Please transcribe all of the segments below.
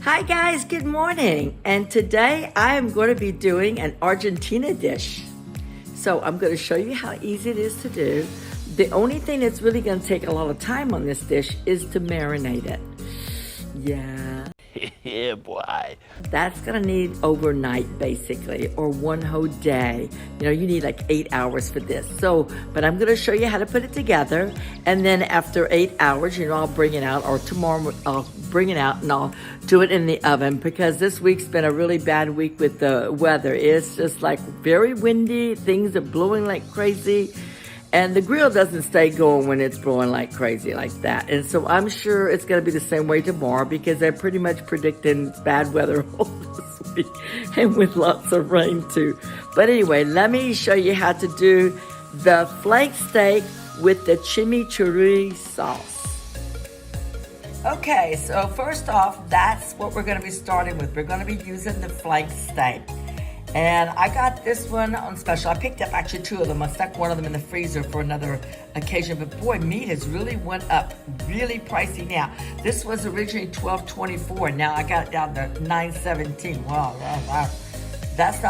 Hi guys, good morning. And today I am going to be doing an Argentina dish. So I'm going to show you how easy it is to do. The only thing that's really going to take a lot of time on this dish is to marinate it. Yeah. Yeah, boy. That's gonna need overnight basically, or one whole day. You know, you need like 8 hours for this. So, but I'm gonna show you how to put it together. And then after 8 hours, you know, I'll bring it out, or tomorrow I'll bring it out and I'll do it in the oven, because this week's been a really bad week with the weather. It's just like very windy, things are blowing like crazy. And the grill doesn't stay going when it's blowing like crazy like that. And so I'm sure it's going to be the same way tomorrow, because they're pretty much predicting bad weather all this week, and with lots of rain too. But anyway, let me show you how to do the flake steak with the chimichurri sauce. Okay, so first off, that's what we're going to be starting with. We're going to be using the flake steak. And I got this one on special. I picked up actually 2 of them. I stuck one of them in the freezer for another occasion. But boy, meat has really went up, really pricey now. This was originally $12.24. Now I got it down to $9.17. Wow, that's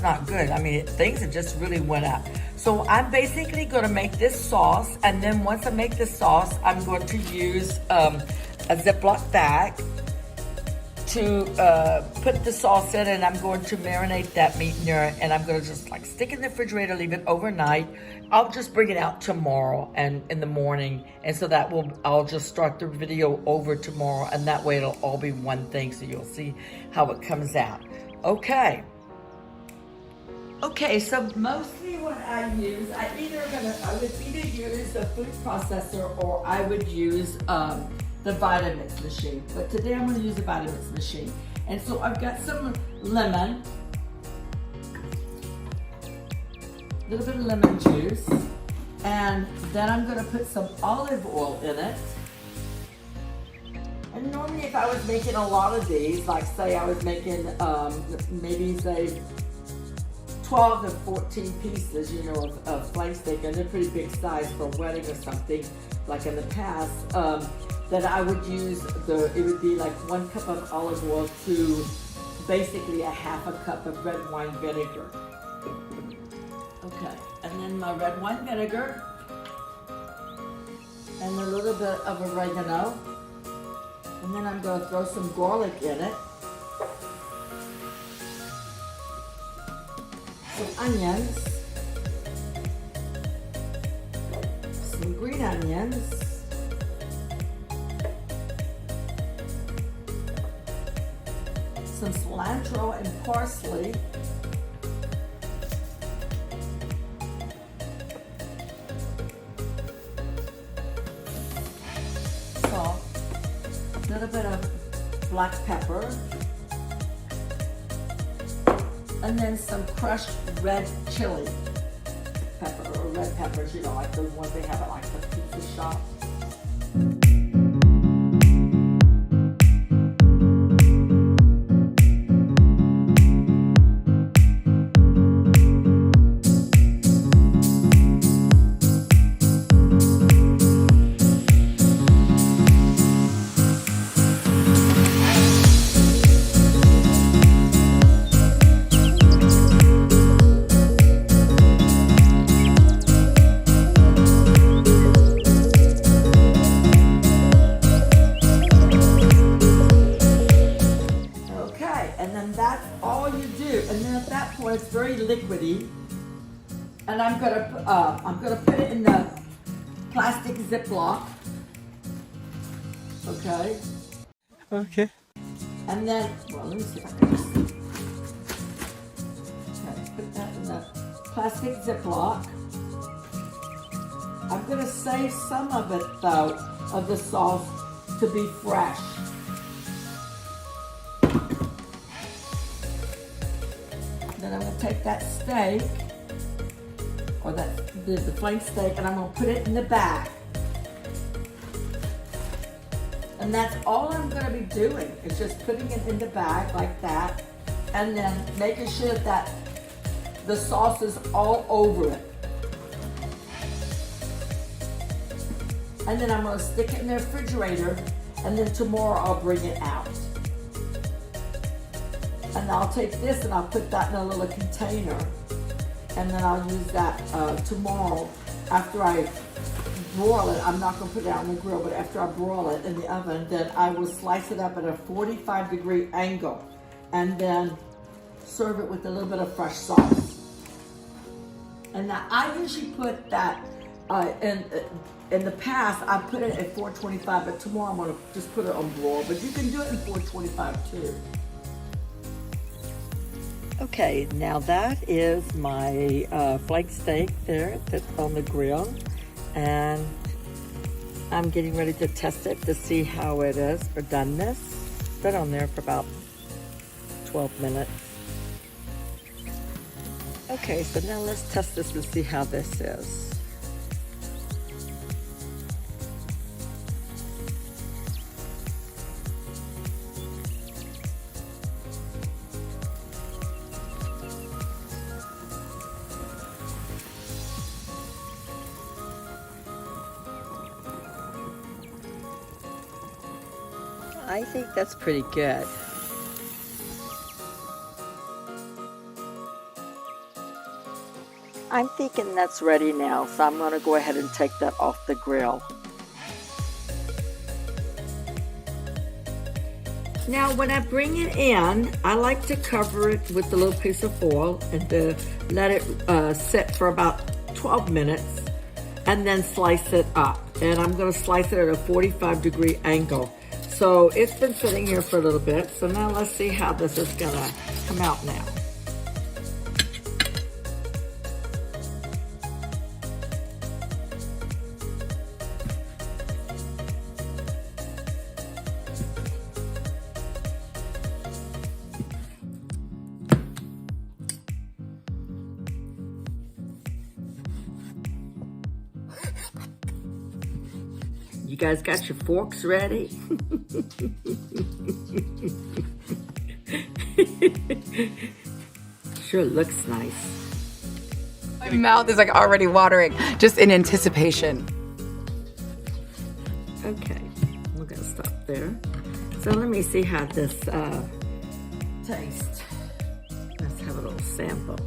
not good. I mean, things have just really went up. So I'm basically going to make this sauce. And then once I make the sauce, I'm going to use a Ziploc bag to put the sauce in, and I'm going to marinate that meat in there, and I'm going to just like stick it in the refrigerator, leave it overnight. I'll just bring it out tomorrow and in the morning, and so that I'll just start the video over tomorrow, and that way it'll all be one thing, so you'll see how it comes out. Okay, so mostly what I use, I would either use a food processor, or I would use the Vitamix machine. But today I'm going to use the Vitamix machine. And so I've got some lemon, a little bit of lemon juice, and then I'm going to put some olive oil in it. And normally if I was making a lot of these, like say I was making maybe say 12 to 14 pieces, you know, of flake steak, and they're pretty big size for a wedding or something, like in the past, that I would use it would be like 1 cup of olive oil to basically a ½ a cup of red wine vinegar. Okay, and then my red wine vinegar, and a little bit of oregano, and then I'm going to throw some garlic in it, some onions, some green onions, some cilantro and parsley, salt, a little bit of black pepper, and then some crushed red chili pepper, or red peppers, you know, like those ones they have at like the pizza shop. That's all you do, and then at that point it's very liquidy, and I'm gonna put it in the plastic Ziploc. Okay. And then, well, let me see if I can just put that in the plastic Ziploc. I'm gonna save some of it though, of the sauce, to be fresh. Then I'm going to take that steak, or the flake steak, and I'm going to put it in the bag. And that's all I'm going to be doing, is just putting it in the bag like that, and then making sure that the sauce is all over it. And then I'm going to stick it in the refrigerator, and then tomorrow I'll bring it out. And I'll take this and I'll put that in a little container. And then I'll use that tomorrow after I broil it. I'm not gonna put it on the grill, but after I broil it in the oven, then I will slice it up at a 45-degree angle and then serve it with a little bit of fresh sauce. And now I usually put that in the past, I put it at 425, but tomorrow I'm gonna just put it on broil, but you can do it in 425 too. Okay, now that is my flake steak there that's on the grill, and I'm getting ready to test it to see how it is for doneness. It's been on there for about 12 minutes. Okay, so now let's test this and see how this is. I think that's pretty good. I'm thinking that's ready now, so I'm gonna go ahead and take that off the grill. Now when I bring it in, I like to cover it with a little piece of foil and to let it sit for about 12 minutes and then slice it up. And I'm gonna slice it at a 45-degree angle. So it's been sitting here for a little bit, so now let's see how this is gonna come out now. You guys got your forks ready? Sure looks nice. My mouth is like already watering, just in anticipation. Okay, we're gonna stop there. So let me see how this tastes. Let's have a little sample.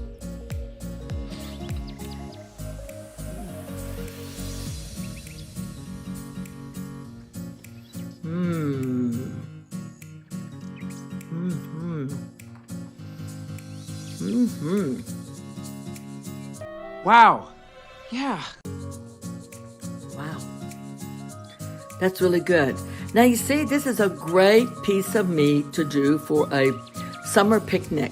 Wow. Yeah. Wow. That's really good. Now you see, this is a great piece of meat to do for a summer picnic.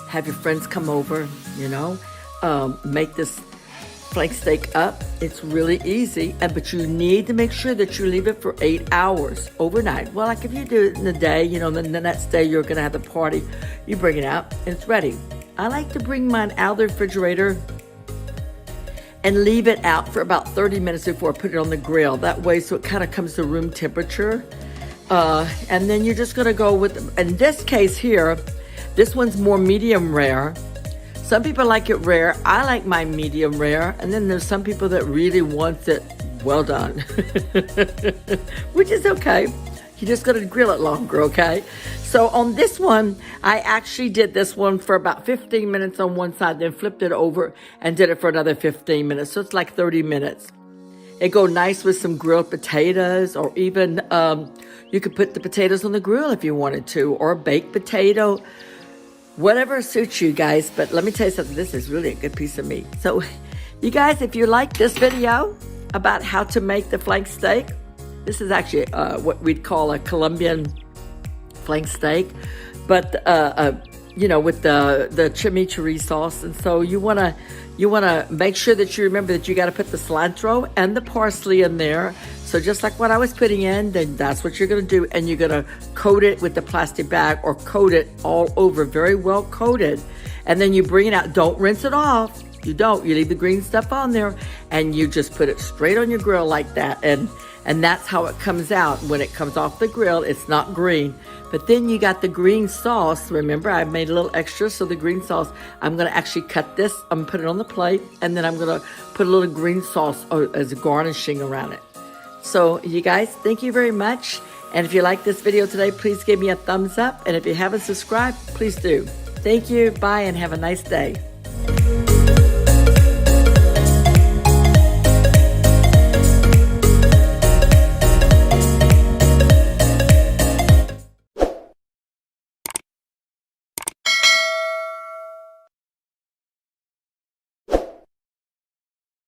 Have your friends come over, you know, make this flake steak up. It's really easy, but you need to make sure that you leave it for 8 hours overnight. Well, like if you do it in the day, you know, then the next day you're gonna have the party, you bring it out and it's ready. I like to bring mine out of the refrigerator and leave it out for about 30 minutes before I put it on the grill. That way, so it kind of comes to room temperature. And then you're just gonna go with, in this case here, this one's more medium rare. Some people like it rare. I like my medium rare. And then there's some people that really want it well done, which is okay. You just gotta grill it longer, okay? So on this one, I actually did this one for about 15 minutes on one side, then flipped it over and did it for another 15 minutes. So it's like 30 minutes. It go nice with some grilled potatoes, or even you could put the potatoes on the grill if you wanted to, or a baked potato, whatever suits you guys. But let me tell you something, this is really a good piece of meat. So you guys, if you like this video about how to make the flank steak, this is actually what we'd call a Colombian flank steak, but you know, with the chimichurri sauce. And so you wanna make sure that you remember that you got to put the cilantro and the parsley in there. So just like what I was putting in, then that's what you're gonna do, and you're gonna coat it with the plastic bag or coat it all over, very well coated, and then you bring it out. Don't rinse it off. You don't. You leave the green stuff on there, and you just put it straight on your grill like that, and that's how it comes out. When it comes off the grill, it's not green. But then you got the green sauce. Remember, I made a little extra, so the green sauce, I'm gonna actually cut this, I'm gonna put it on the plate, and then I'm gonna put a little green sauce as a garnishing around it. So you guys, thank you very much. And if you like this video today, please give me a thumbs up. And if you haven't subscribed, please do. Thank you. Bye and have a nice day.